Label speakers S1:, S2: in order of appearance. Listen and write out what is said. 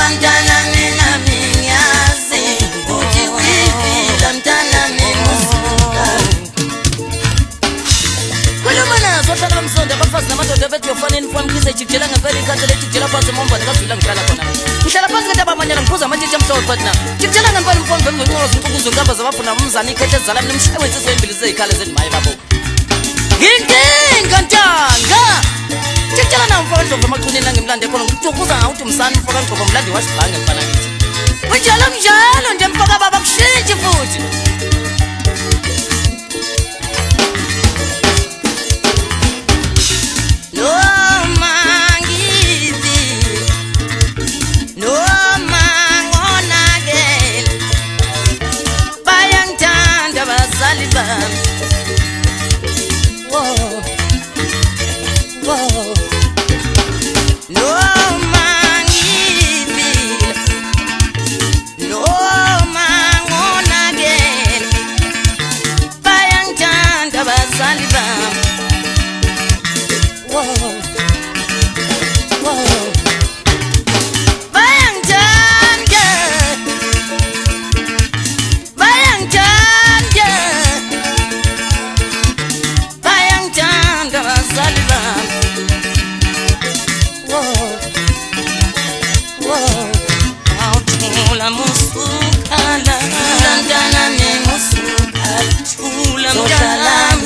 S1: mtana mina minyazi uthi wivila mtana mingusuka kulumana sohlala umsonto abafazi namadoda bethu yofaneni mfana mkhise ejikjela ngempela ikhathele ejikjela phansi emombane kazwila ngihlala khona ngihlala phansi ngento abamanyana ngiphuza amatshitshi amhlophe partner ejikjela ngempela mfana bengingqozo inkukuzo nkamba zabaphuna umzana ikhethe ezala mina umshaywenzi ezoyimbili zezikhale zenimaye babo nginkinga ntanga ejikjela namfana ndlovu amaqinini nangemlande khona ngikutukuza ngawuthi umsana mfaka ndlovu mlandi washibhange mfana ngithi unjalo nje mfaka baba kushintshi futhi Musukala, mtana me musukala, chula mtana